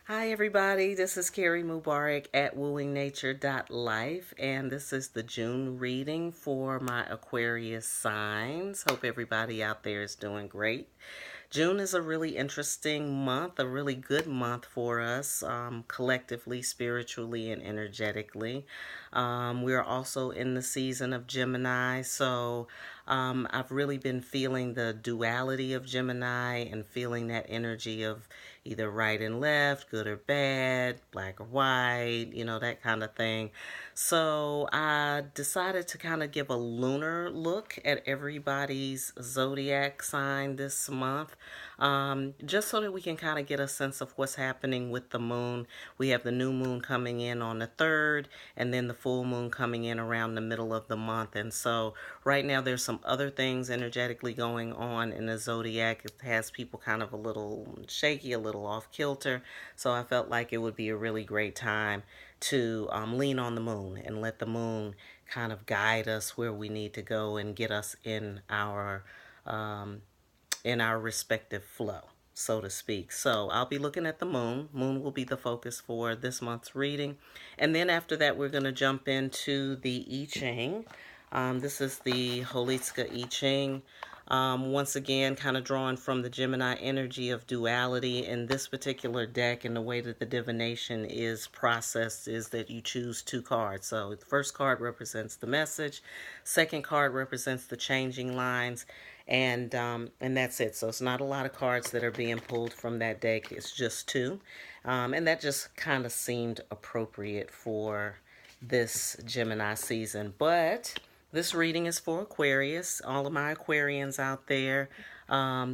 Hi, everybody. This is Kerri Mubarak at wooingnature.life, and this is the June reading for my Aquarius signs. Hope everybody out there is doing great. June is a really interesting month, a really good month for us, collectively, spiritually, and energetically. We're also in the season of Gemini, so I've really been feeling the duality of Gemini and feeling that energy of either right and left, good or bad, black or white, that kind of thing. So I decided to kind of give a lunar look at everybody's zodiac sign this month, just so that we can kind of get a sense of what's happening with the moon. We have the new moon coming in on the 3rd, and then the full moon coming in around the middle of the month. And so right now there's some other things energetically going on in the zodiac. It has people kind of a little shaky, a little off kilter. So I felt like it would be a really great time to lean on the moon and let the moon kind of guide us where we need to go and get us um, in our respective flow, so to speak. So I'll be looking at the moon. Moon will be the focus for this month's reading. And then after that, we're going to jump into the I Ching. This is the Holitska I Ching. Once again, kind of drawing from the Gemini energy of duality in this particular deck, and the way that the divination is processed is that you choose 2 cards. So the first card represents the message, second card represents the changing lines, and that's it. So it's not a lot of cards that are being pulled from that deck. It's just 2, and that just kind of seemed appropriate for this Gemini season. But this reading is for Aquarius, all of my Aquarians out there.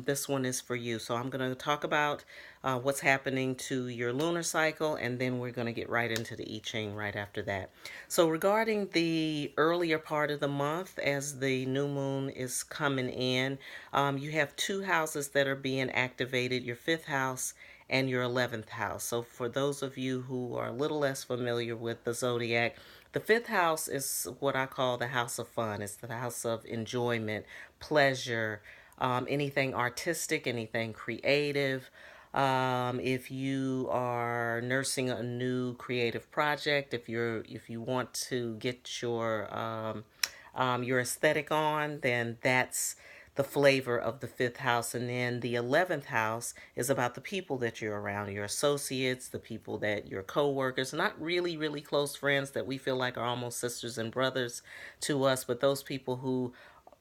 This one is for you. So I'm going to talk about what's happening to your lunar cycle, and then we're going to get right into the I Ching right after that. So regarding the earlier part of the month, as the new moon is coming in, you have 2 houses that are being activated, your 5th house and your 11th house. So for those of you who are a little less familiar with the zodiac, the 5th house is what I call the house of fun. It's the house of enjoyment, pleasure, anything artistic, anything creative. If you are nursing a new creative project, if you want to get your aesthetic on, then that's the flavor of the 5th house. And then the 11th house is about the people that you're around, your associates, the people that your co-workers, not really, really close friends that we feel like are almost sisters and brothers to us, but those people who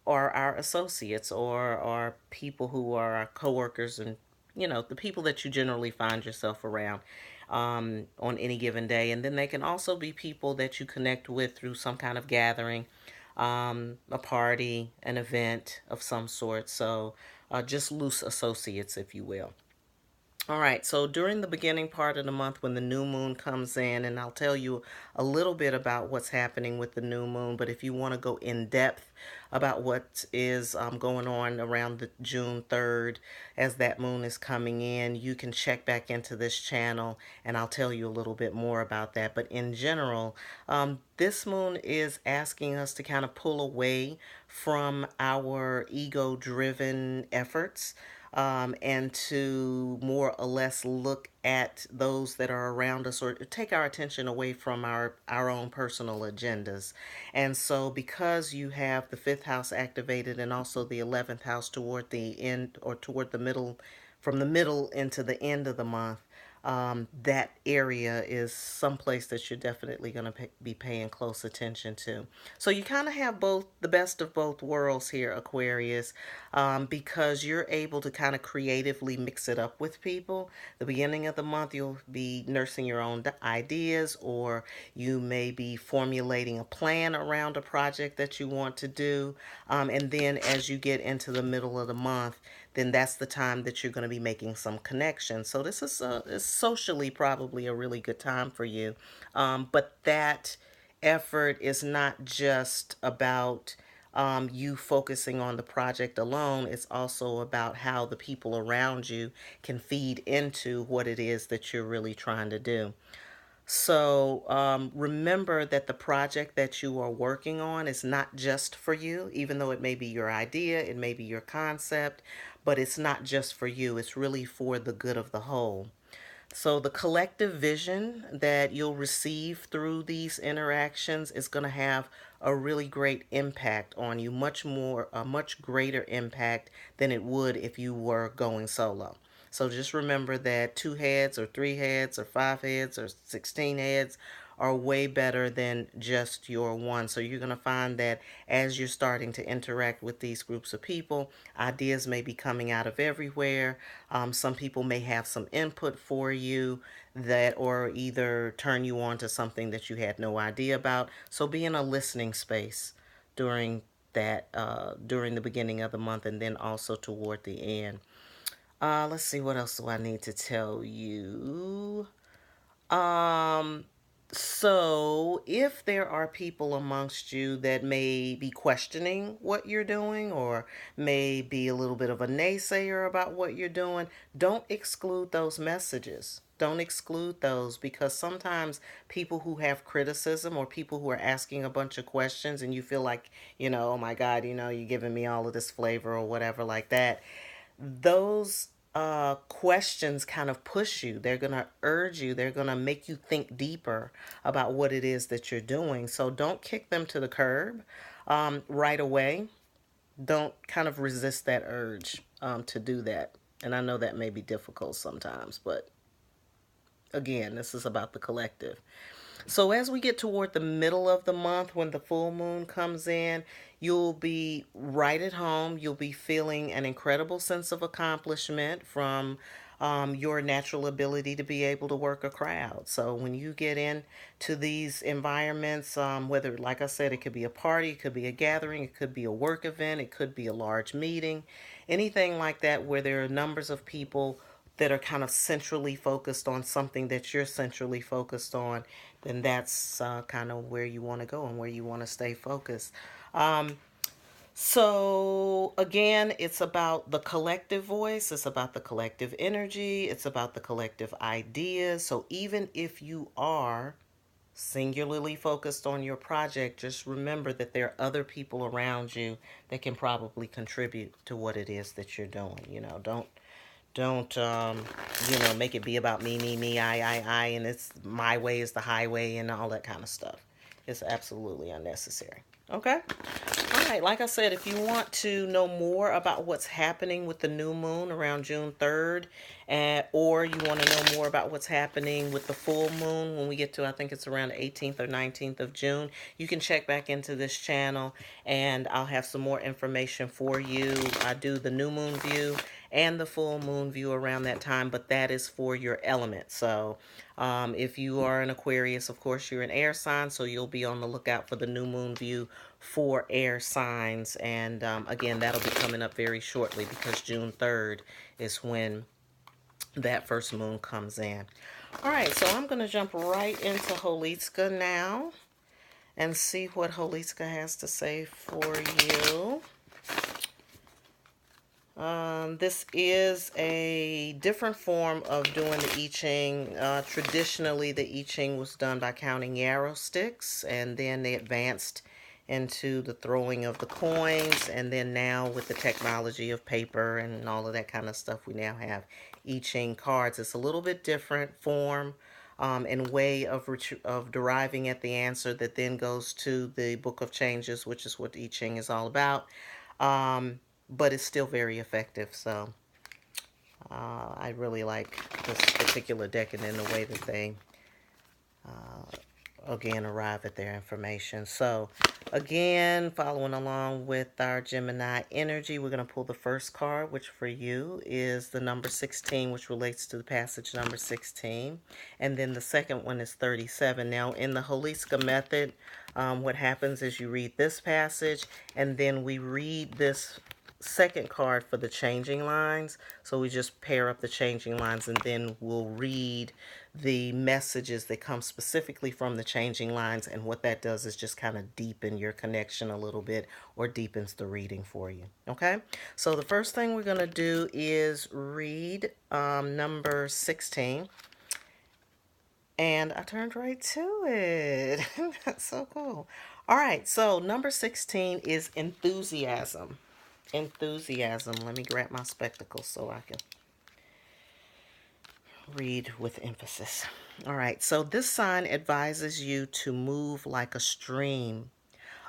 are our associates or are people who are our co-workers, and the people that you generally find yourself around on any given day. And then they can also be people that you connect with through some kind of gathering, a party, an event of some sort. So just loose associates, if you will. All right, so during the beginning part of the month when the new moon comes in, and I'll tell you a little bit about what's happening with the new moon, but if you want to go in depth about what is going on around the June 3rd as that moon is coming in, you can check back into this channel and I'll tell you a little bit more about that. But in general, this moon is asking us to kind of pull away from our ego-driven efforts, and to more or less look at those that are around us, or take our attention away from our own personal agendas. And so because you have the 5th house activated and also the 11th house toward the end, or toward the middle, from the middle into the end of the month, that area is someplace that you're definitely going to be paying close attention to. So you kind of have both, the best of both worlds here, Aquarius, because you're able to kind of creatively mix it up with people. The beginning of the month, you'll be nursing your own ideas, or you may be formulating a plan around a project that you want to do. And then as you get into the middle of the month, then that's the time that you're going to be making some connections. So this is socially probably a really good time for you. But that effort is not just about you focusing on the project alone. It's also about how the people around you can feed into what it is that you're really trying to do. So remember that the project that you are working on is not just for you, even though it may be your idea, it may be your concept, but it's not just for you. It's really for the good of the whole. So the collective vision that you'll receive through these interactions is going to have a really great impact on you, a much greater impact than it would if you were going solo. So just remember that 2 heads or 3 heads or 5 heads or 16 heads are way better than just your one. So you're going to find that as you're starting to interact with these groups of people, ideas may be coming out of everywhere. Some people may have some input for you that, or either turn you on to something that you had no idea about. So be in a listening space during during the beginning of the month, and then also toward the end. Let's see, what else do I need to tell you? Um, so if there are people amongst you that may be questioning what you're doing, or may be a little bit of a naysayer about what you're doing, don't exclude those messages. Don't exclude those, because sometimes people who have criticism, or people who are asking a bunch of questions, and you feel like, oh my God, you're giving me all of this flavor or whatever like that, those questions kind of push you. They're going to urge you. They're going to make you think deeper about what it is that you're doing. So don't kick them to the curb right away. Don't kind of resist that urge to do that. And I know that may be difficult sometimes, but again, this is about the collective. So as we get toward the middle of the month, when the full moon comes in, you'll be right at home. You'll be feeling an incredible sense of accomplishment from your natural ability to be able to work a crowd. So when you get into these environments, whether, like I said, it could be a party, it could be a gathering, it could be a work event, it could be a large meeting, anything like that where there are numbers of people that are kind of centrally focused on something that you're centrally focused on, then that's kind of where you want to go and where you want to stay focused. Um, so again, it's about the collective voice, it's about the collective energy, it's about the collective ideas. So even if you are singularly focused on your project, just remember that there are other people around you that can probably contribute to what it is that you're doing. Don't make it be about me, I, and it's my way is the highway and all that kind of stuff. It's absolutely unnecessary. Okay? All right, like I said, if you want to know more about what's happening with the new moon around June 3rd, or you want to know more about what's happening with the full moon when we get to, I think it's around the 18th or 19th of June, you can check back into this channel and I'll have some more information for you. I do the new moon view and the full moon view around that time, but that is for your element. So if you are an Aquarius, of course, you're an air sign, so you'll be on the lookout for the new moon view for air signs. And again, that'll be coming up very shortly, because June 3rd is when that first moon comes in. All right, so I'm going to jump right into Holitska now and see what Holitska has to say for you. This is a different form of doing the I Ching. Traditionally, the I Ching was done by counting yarrow sticks, and then they advanced into the throwing of the coins, and then now with the technology of paper and all of that kind of stuff, we now have I Ching cards. It's a little bit different form and way of deriving at the answer that then goes to the Book of Changes, which is what I Ching is all about. But it's still very effective. So I really like this particular deck, and then the way that they again arrive at their information. So again, following along with our Gemini energy, we're going to pull the first card, which for you is the number 16, which relates to the passage number 16. And then the second one is 37. Now in the Holitska method, what happens is you read this passage, and then we read this second card for the changing lines. So we just pair up the changing lines, and then we'll read the messages that come specifically from the changing lines. And what that does is just kind of deepen your connection a little bit, or deepens the reading for you. Okay, so the first thing we're going to do is read number 16. And I turned right to it. That's so cool. All right, so number 16 is enthusiasm. Enthusiasm. Let me grab my spectacles so I can Read with emphasis. All right, so this sign advises you to move like a stream,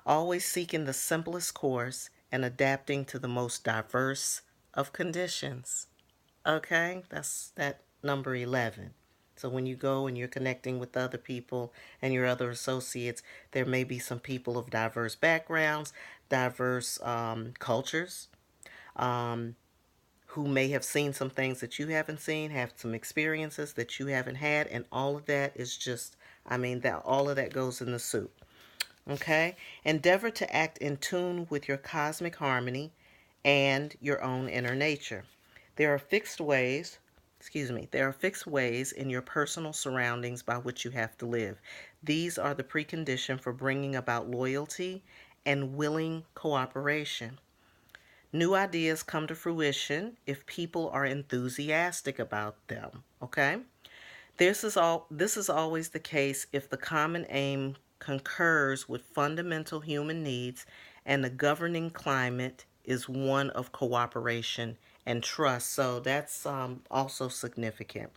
always seeking the simplest course and adapting to the most diverse of conditions. Okay, that's that number 11. So when you go and you're connecting with other people and your other associates, there may be some people of diverse backgrounds, diverse cultures, um, who may have seen some things that you haven't seen, have some experiences that you haven't had, and all of that is just, I mean, that all of that goes in the soup. Okay? Endeavor to act in tune with your cosmic harmony and your own inner nature. There are fixed ways, there are fixed ways in your personal surroundings by which you have to live. These are the precondition for bringing about loyalty and willing cooperation. New ideas come to fruition if people are enthusiastic about them, okay? This is always the case if the common aim concurs with fundamental human needs and the governing climate is one of cooperation and trust. So that's also significant.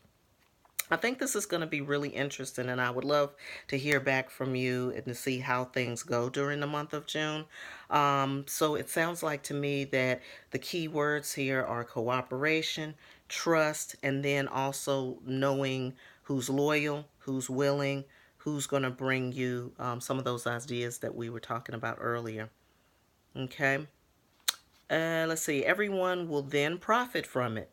I think this is going to be really interesting, and I would love to hear back from you and to see how things go during the month of June. So it sounds like to me that the key words here are cooperation, trust, and then also knowing who's loyal, who's willing, who's going to bring you some of those ideas that we were talking about earlier. Okay. Let's see. Everyone will then profit from it.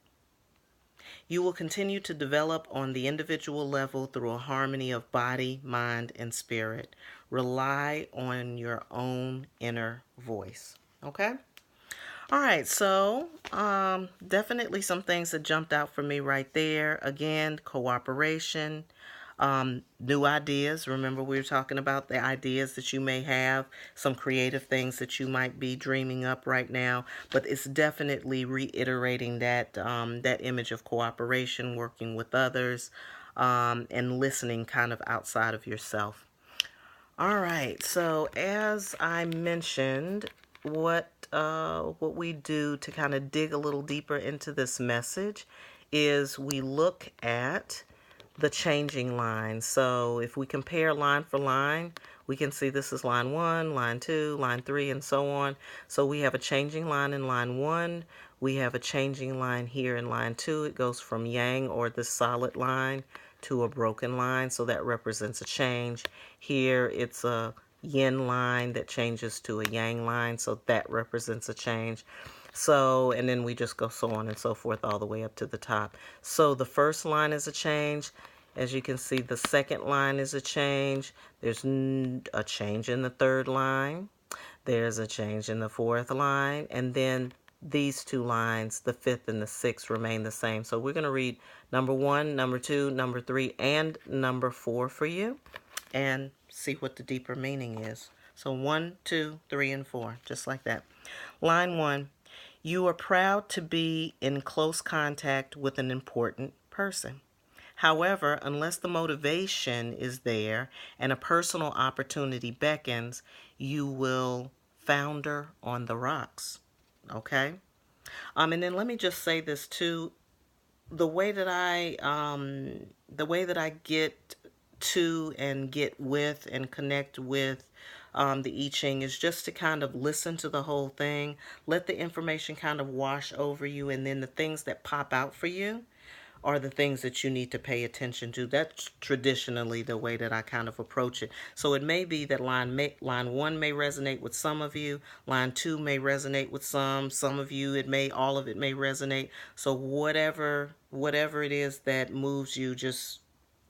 You will continue to develop on the individual level through a harmony of body, mind, and spirit. Rely on your own inner voice. Okay? All right, so definitely some things that jumped out for me right there. Again, cooperation, new ideas. Remember, we were talking about the ideas that you may have, some creative things that you might be dreaming up right now. But it's definitely reiterating that that image of cooperation, working with others, and listening kind of outside of yourself. All right, so as I mentioned, what we do to kind of dig a little deeper into this message is we look at the changing lines. So if we compare line for line, we can see this is line 1, line 2, line 3, and so on. So we have a changing line in line 1. We have a changing line here in line 2. It goes from yang, or the solid line, to a broken line. So that represents a change. Here it's a yin line that changes to a yang line. So that represents a change. So, and then we just go so on and so forth all the way up to the top. So the first line is a change. As you can see, the second line is a change. There's a change in the third line. There's a change in the fourth line. And then these two lines, the fifth and the sixth, remain the same. So we're going to read number 1, number 2, number 3, and number 4 for you and see what the deeper meaning is. So 1, 2, 3, and 4, just like that. Line 1. You are proud to be in close contact with an important person. However, unless the motivation is there and a personal opportunity beckons, you will founder on the rocks. Okay? And then let me just say this too. The way that I get to and get with and connect with the I Ching is just to kind of listen to the whole thing, let the information kind of wash over you, and then the things that pop out for you are the things that you need to pay attention to. That's traditionally the way that I kind of approach it. So it may be that line 1 may resonate with some of you, line 2 may resonate with some of you, all of it may resonate. So whatever it is that moves you, just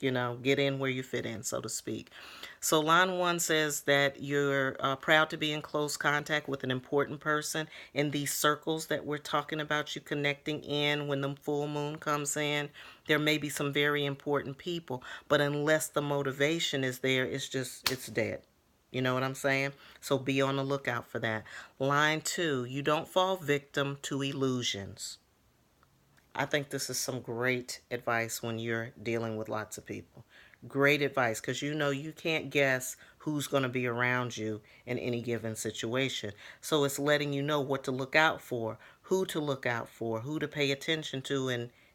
get in where you fit in, so to speak. So line 1 says that you're proud to be in close contact with an important person in these circles that we're talking about, you connecting in when the full moon comes in. There may be some very important people, but unless the motivation is there, it's dead. You know what I'm saying? So be on the lookout for that. Line 2, you don't fall victim to illusions. I think this is some great advice when you're dealing with lots of people. Great advice, because you can't guess who's going to be around you in any given situation. So it's letting you know what to look out for, who to look out for, who to pay attention to,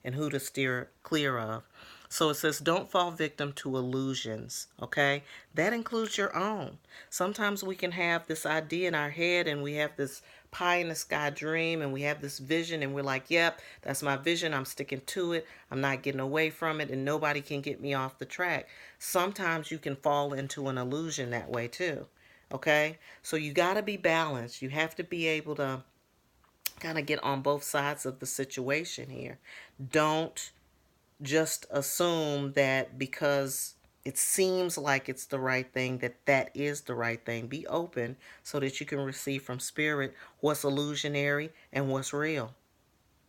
and and who to steer clear of. So it says, don't fall victim to illusions, okay? That includes your own. Sometimes we can have this idea in our head and we have this pie in the sky dream and we have this vision and we're like, yep, that's my vision. I'm sticking to it. I'm not getting away from it and nobody can get me off the track. Sometimes you can fall into an illusion that way too, okay? So you got to be balanced. You have to be able to kind of get on both sides of the situation here. Don't just assume that because it seems like it's the right thing, that that is the right thing. Be open so that you can receive from spirit what's illusionary and what's real.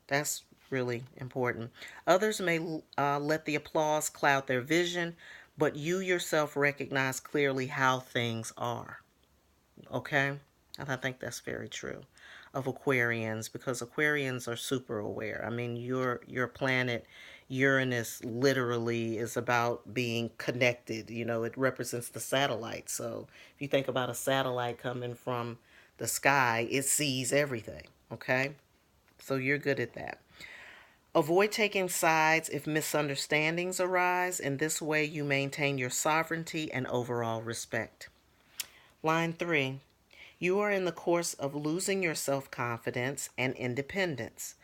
That's really important. Others may let the applause cloud their vision, but you yourself recognize clearly how things are. Okay? And I think that's very true of Aquarians, because Aquarians are super aware. I mean, your planet Uranus literally is about being connected. You know, it represents the satellite. So if you think about a satellite coming from the sky, it sees everything. Okay? So you're good at that. Avoid taking sides if misunderstandings arise. In this way, you maintain your sovereignty and overall respect. Line 3. You are in the course of losing your self-confidence and independence.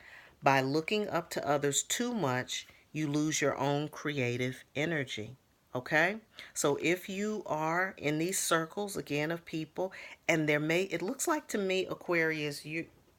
By looking up to others too much, you lose your own creative energy. Okay? So if you are in these circles again of people, and it looks like to me, Aquarius,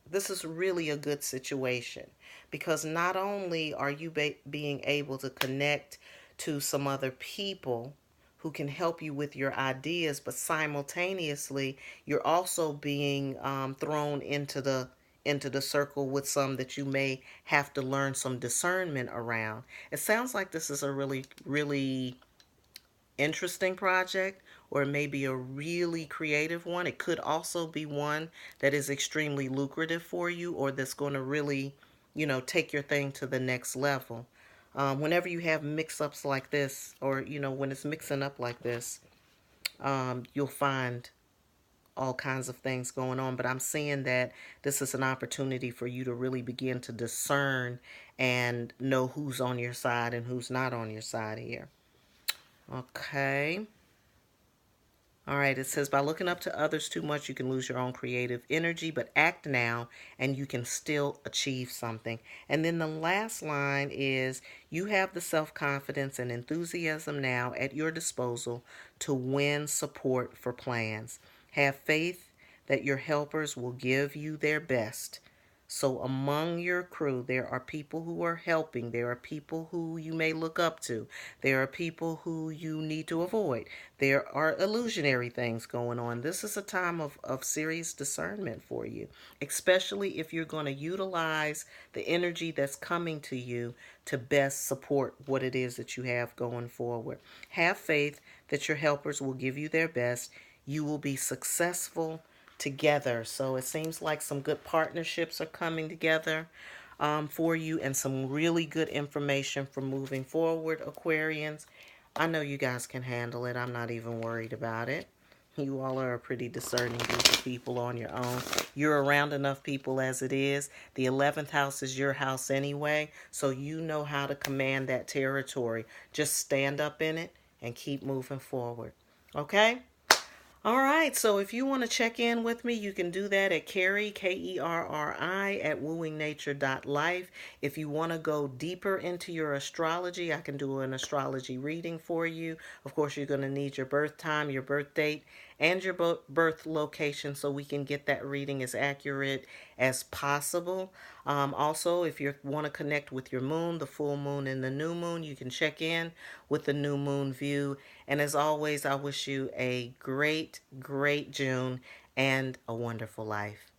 this is really a good situation, because not only are you being able to connect to some other people who can help you with your ideas, but simultaneously you're also being thrown into the circle with some that you may have to learn some discernment around. It sounds like this is a really interesting project, or maybe a really creative one. It could also be one that is extremely lucrative for you, or that's going to really, take your thing to the next level. Whenever you have mix-ups like this, or when it's mixing up like this, you'll find all kinds of things going on. But I'm seeing that this is an opportunity for you to really begin to discern and know who's on your side and who's not on your side here. Okay. All right, it says, by looking up to others too much, you can lose your own creative energy, but act now and you can still achieve something. And then the last line is, you have the self-confidence and enthusiasm now at your disposal to win support for plans. Have faith that your helpers will give you their best. So among your crew, there are people who are helping. There are people who you may look up to. There are people who you need to avoid. There are illusionary things going on. This is a time of serious discernment for you, especially if you're going to utilize the energy that's coming to you to best support what it is that you have going forward. Have faith that your helpers will give you their best. You will be successful together. So it seems like some good partnerships are coming together for you, and some really good information for moving forward, Aquarians. I know you guys can handle it. I'm not even worried about it. You all are a pretty discerning group of people on your own. You're around enough people as it is. The 11th house is your house anyway, so you know how to command that territory. Just stand up in it and keep moving forward. Okay? All right, so if you want to check in with me, you can do that at Kerri, Kerri, at wooingnature.life. If you want to go deeper into your astrology, I can do an astrology reading for you. Of course, you're going to need your birth time, your birth date, and your birth location so we can get that reading as accurate as possible. Also, if you want to connect with your moon, the full moon and the new moon, you can check in with the new moon view. And as always, I wish you a great June and a wonderful life.